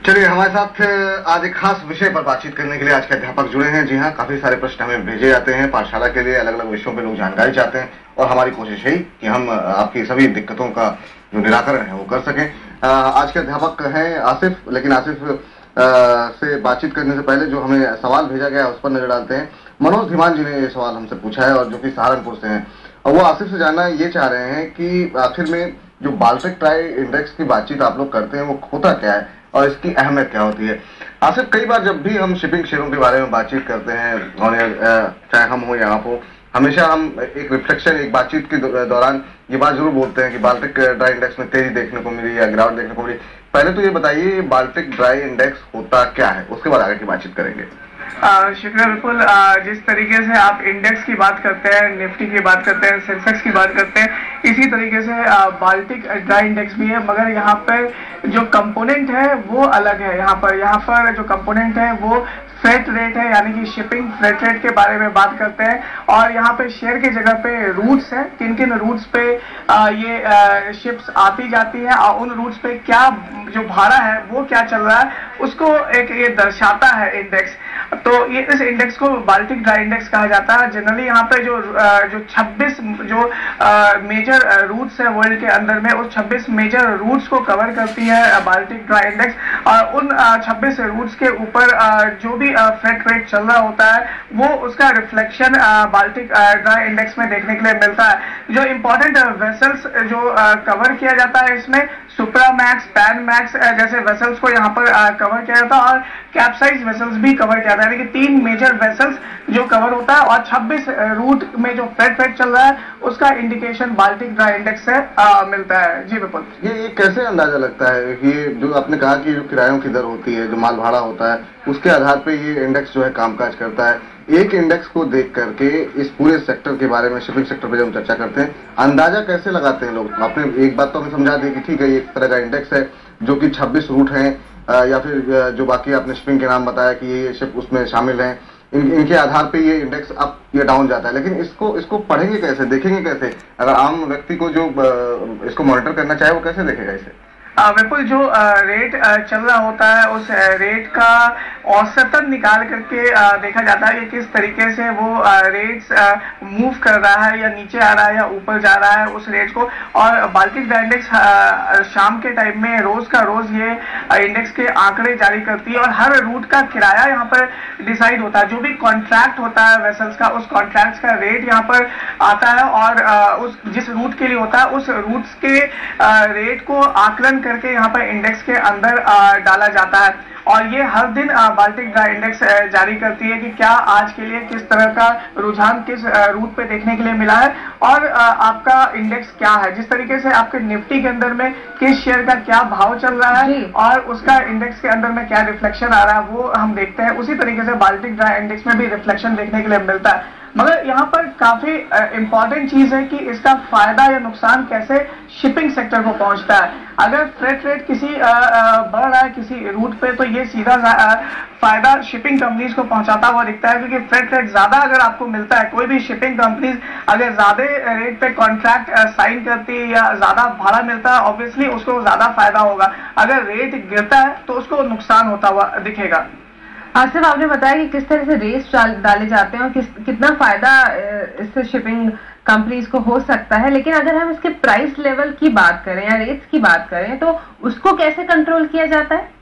चलिए, हमारे साथ आज एक खास विषय पर बातचीत करने के लिए आज के अध्यापक जुड़े हैं। जी हाँ, काफी सारे प्रश्न हमें भेजे जाते हैं पाठशाला के लिए, अलग अलग विषयों पे लोग जानकारी चाहते हैं और हमारी कोशिश है कि हम आपकी सभी दिक्कतों का जो निराकरण है वो कर सकें। आज के अध्यापक हैं आसिफ, लेकिन आसिफ से बातचीत करने से पहले जो हमें सवाल भेजा गया है उस पर नजर डालते हैं। मनोज धीमान जी ने ये सवाल हमसे पूछा है और जो कि सहारनपुर से हैं, और वो आसिफ से जानना ये चाह रहे हैं कि आखिर में जो बाल्टिक ट्राई इंडेक्स की बातचीत आप लोग करते हैं वो होता क्या है और इसकी अहमियत क्या होती है। आसिफ, कई बार जब भी हम शिपिंग शेयरों के बारे में बातचीत करते हैं और चाहे हम हो या आप हो, हमेशा हम एक रिफ्लेक्शन, एक बातचीत के दौरान ये बात जरूर बोलते हैं कि बाल्टिक ड्राई इंडेक्स में तेजी देखने को मिली या गिरावट देखने को मिली। पहले तो ये बताइए, बाल्टिक ड्राई इंडेक्स होता क्या है, उसके बाद आगे की बातचीत करेंगे। शुक्रिया। बिल्कुल, जिस तरीके से आप इंडेक्स की बात करते हैं, निफ्टी की बात करते हैं, सेंसेक्स की बात करते हैं, इसी तरीके से बाल्टिक ड्राई इंडेक्स भी है, मगर यहाँ पर जो कंपोनेंट है वो अलग है। यहाँ पर जो कंपोनेंट है वो फ्रेट रेट है, यानी कि शिपिंग फ्रेट रेट के बारे में बात करते हैं। और यहाँ पे शेयर की जगह पे रूट्स है, किन किन रूट्स पे ये शिप्स आती जाती है और उन रूट्स पे क्या जो भाड़ा है वो क्या चल रहा है, उसको एक ये दर्शाता है इंडेक्स। तो ये इस इंडेक्स को बाल्टिक ड्राई इंडेक्स कहा जाता है। जनरली यहाँ पे जो 26 जो मेजर रूट्स है वर्ल्ड के अंदर में, उस 26 मेजर रूट्स को कवर करती है बाल्टिक ड्राई इंडेक्स। और उन 26 रूट्स के ऊपर जो भी फ्रेट रेट चल रहा होता है वो उसका रिफ्लेक्शन बाल्टिक ड्राई इंडेक्स में देखने के लिए मिलता है। जो इंपॉर्टेंट वेसल्स जो कवर किया जाता है इसमें, सुप्रा मैक्स, पैन मैक्स जैसे वेसल्स को यहाँ पर कवर किया जाता है और कैप्साइज वेसल्स भी कवर किया जाता है, यानी कि 3 मेजर वेसल्स जो कवर होता है। और 26 रूट में जो फ्रेट रेट चल रहा है उसका इंडिकेशन बाल्टिक ड्राई इंडेक्स से मिलता है। जी बिल्कुल। ये कैसे अंदाजा लगता है कि ये जो आपने कहा कि जो किरायों की दर होती है, जो माल भाड़ा होता है, उसके आधार पे ये इंडेक्स जो है कामकाज करता है। एक इंडेक्स को देख करके इस पूरे सेक्टर के बारे में, शिपिंग सेक्टर पे जब हम चर्चा करते हैं, अंदाजा कैसे लगाते हैं लोग? आपने एक बात तो हमें समझा दी कि ठीक है, ये एक तरह का इंडेक्स है जो कि 26 रूट हैं, या फिर जो बाकी आपने शिपिंग के नाम बताया कि ये शिप उसमें शामिल हैं, इनके आधार पे ये इंडेक्स अप या डाउन जाता है। लेकिन इसको पढ़ेंगे कैसे, देखेंगे कैसे? अगर आम व्यक्ति को जो इसको मॉनिटर करना चाहे वो कैसे देखेगा इसे? बिल्कुल, जो रेट चल रहा होता है उस रेट का औसतन निकाल करके देखा जाता है कि किस तरीके से वो रेट्स मूव कर रहा है, या नीचे आ रहा है या ऊपर जा रहा है उस रेट को। और बाल्टिक ड्राई इंडेक्स शाम के टाइम में रोज का रोज ये इंडेक्स के आंकड़े जारी करती है और हर रूट का किराया यहाँ पर डिसाइड होता है। जो भी कॉन्ट्रैक्ट होता है वेसल्स का, उस कॉन्ट्रैक्ट का रेट यहाँ पर आता है और उस जिस रूट के लिए होता है उस रूट्स के रेट को आकलन करके यहाँ पर इंडेक्स के अंदर डाला जाता है। और ये हर दिन बाल्टिक ड्राई इंडेक्स जारी करती है कि क्या आज के लिए किस तरह का रुझान किस रूट पे देखने के लिए मिला है और आपका इंडेक्स क्या है। जिस तरीके से आपके निफ्टी के अंदर में किस शेयर का क्या भाव चल रहा है और उसका इंडेक्स के अंदर में क्या रिफ्लेक्शन आ रहा है वो हम देखते हैं, उसी तरीके से बाल्टिक ड्राई इंडेक्स में भी रिफ्लेक्शन देखने के लिए मिलता है। मगर यहाँ पर काफी इंपॉर्टेंट चीज है कि इसका फायदा या नुकसान कैसे शिपिंग सेक्टर को पहुंचता है। अगर फ्रेट रेट किसी बढ़ रहा है किसी रूट पे, तो ये सीधा फायदा शिपिंग कंपनीज को पहुंचाता हुआ दिखता है, क्योंकि फ्रेट रेट ज्यादा अगर आपको मिलता है, कोई भी शिपिंग कंपनीज अगर ज्यादा रेट पे कॉन्ट्रैक्ट साइन करती है या ज्यादा भाड़ा मिलता है, ऑब्वियसली उसको ज्यादा फायदा होगा। अगर रेट गिरता है तो उसको नुकसान होता हुआ दिखेगा। आसिफ, आपने बताया कि किस तरह से रेट्स डाले जाते हैं और कितना फायदा इससे शिपिंग कंपनीज को हो सकता है, लेकिन अगर हम इसके प्राइस लेवल की बात करें या रेट्स की बात करें तो उसको कैसे कंट्रोल किया जाता है?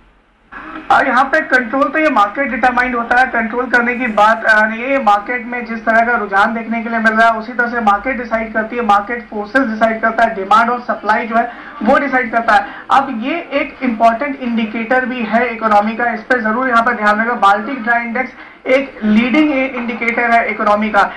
यहाँ पे कंट्रोल तो ये मार्केट डिटरमाइंड होता है। कंट्रोल करने की बात नहीं है, मार्केट में जिस तरह का रुझान देखने के लिए मिल रहा है उसी तरह से मार्केट डिसाइड करती है, मार्केट फोर्सेस डिसाइड करता है, डिमांड और सप्लाई जो है वो डिसाइड करता है। अब ये एक इंपॉर्टेंट इंडिकेटर भी है इकोनॉमी का, इस पर जरूर यहाँ पर ध्यान रखना। बाल्टिक ड्राई इंडेक्स एक लीडिंग इंडिकेटर है इकोनॉमी का।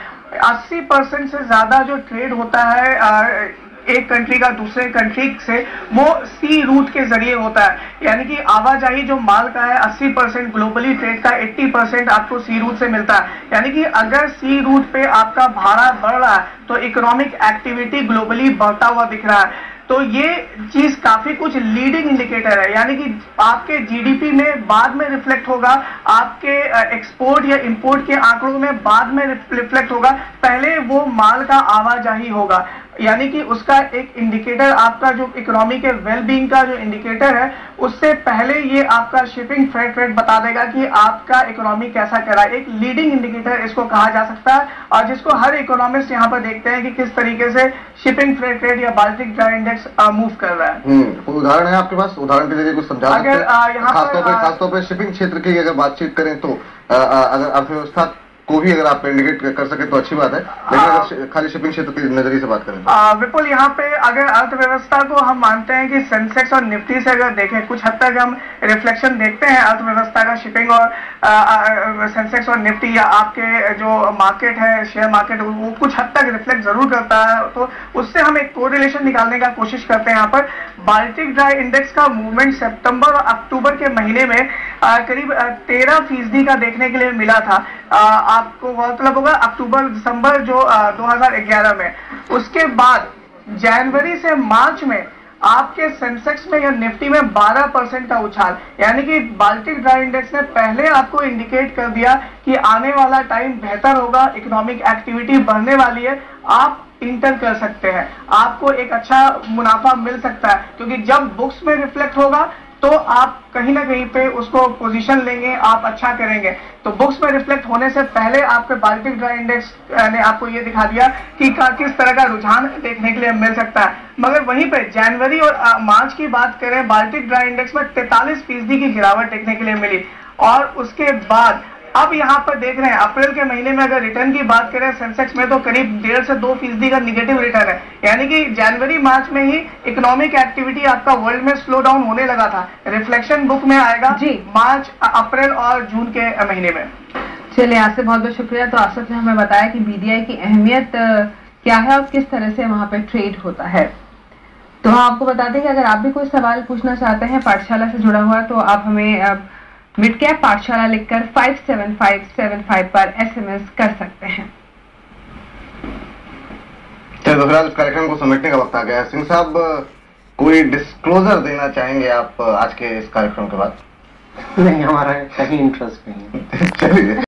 80% से ज्यादा जो ट्रेड होता है एक कंट्री का दूसरे कंट्री से, वो सी रूट के जरिए होता है। यानी कि आवाजाही जो माल का है 80% ग्लोबली ट्रेड का, 80% आपको सी रूट से मिलता है। यानी कि अगर सी रूट पे आपका भाड़ा बढ़ रहा है तो इकोनॉमिक एक्टिविटी ग्लोबली बढ़ता हुआ दिख रहा है। तो ये चीज काफी कुछ लीडिंग इंडिकेटर है, यानी कि आपके जीडीपी में बाद में रिफ्लेक्ट होगा, आपके एक्सपोर्ट या इंपोर्ट के आंकड़ों में बाद में रिफ्लेक्ट होगा, पहले वो माल का आवाजाही होगा। यानी कि उसका एक इंडिकेटर, आपका जो इकोनॉमी के वेलबींग का जो इंडिकेटर है, उससे पहले ये आपका शिपिंग फ्रेट रेट बता देगा कि आपका इकोनॉमी कैसा कर रहा है। एक लीडिंग इंडिकेटर इसको कहा जा सकता है, और जिसको हर इकोनॉमिस्ट यहाँ पर देखते हैं कि किस तरीके से शिपिंग फ्रेट रेट या बाल्टिक ड्राई इंडेक्स मूव कर रहा है। उदाहरण है आपके पास? उदाहरण के जरिए कुछ समझा सकते हैं? खासतौर पर शिपिंग क्षेत्र की अगर बातचीत करें तो अगर अर्थव्यवस्था को भी अगर आप इंडिकेट कर सके तो अच्छी बात है, लेकिन अगर खाली शिपिंग क्षेत्र के नजरिए से बात करें विपुल, यहाँ पे अगर अर्थव्यवस्था को हम मानते हैं कि सेंसेक्स और निफ्टी से अगर देखें, कुछ हद तक हम रिफ्लेक्शन देखते हैं अर्थव्यवस्था का शिपिंग और सेंसेक्स और निफ्टी या आपके जो मार्केट है, शेयर मार्केट, वो कुछ हद तक रिफ्लेक्ट जरूर करता है। तो उससे हम एक कोरिलेशन निकालने का कोशिश करते हैं। यहाँ पर बाल्टिक ड्राई इंडेक्स का मूवमेंट सितंबर और अक्टूबर के महीने में करीब 13% का देखने के लिए मिला था। आपको मतलब होगा अक्टूबर दिसंबर जो 2011 में, उसके बाद जनवरी से मार्च में आपके सेंसेक्स में या निफ्टी में 12% का उछाल, यानी कि बाल्टिक ड्राई इंडेक्स ने पहले आपको इंडिकेट कर दिया कि आने वाला टाइम बेहतर होगा, इकोनॉमिक एक्टिविटी बढ़ने वाली है, आप इंटर कर सकते हैं, आपको एक अच्छा मुनाफा मिल सकता है। क्योंकि जब बुक्स में रिफ्लेक्ट होगा तो आप कहीं ना कहीं पे उसको पोजीशन लेंगे, आप अच्छा करेंगे। तो बुक्स में रिफ्लेक्ट होने से पहले आपके बाल्टिक ड्राई इंडेक्स ने आपको ये दिखा दिया कि किस तरह का रुझान देखने के लिए मिल सकता है। मगर वहीं पे जनवरी और मार्च की बात करें, बाल्टिक ड्राई इंडेक्स में 43% की गिरावट देखने के लिए मिली। और उसके बाद अब यहाँ पर देख रहे हैं अप्रैल के महीने में अगर रिटर्न की बात करें सेंसेक्स में, तो करीब 1.5 से 2% का निगेटिव रिटर्न है। यानी कि जनवरी मार्च में ही इकोनॉमिक एक्टिविटी आपका वर्ल्ड में स्लो डाउन होने लगा था। रिफ्लेक्शन बुक में आएगा मार्च, अप्रैल और जून के महीने में। चलिए, आसिफ बहुत बहुत शुक्रिया। तो आसिफ ने हमें बताया कि बीडीआई की अहमियत क्या है और किस तरह से वहां पे ट्रेड होता है। तो हम आपको बता दें कि अगर आप भी कोई सवाल पूछना चाहते हैं पाठशाला से जुड़ा हुआ, तो आप हमें मिड कैप पाठशाला लिखकर 57575 पर SMS कर सकते हैं। चलिए, फिलहाल इस कार्यक्रम को समेटने का वक्त आ गया है। सिंह साहब, कोई डिस्क्लोजर देना चाहेंगे आप आज के इस कार्यक्रम के बाद? नहीं, हमारा कहीं इंटरेस्ट नहीं है। चलिए।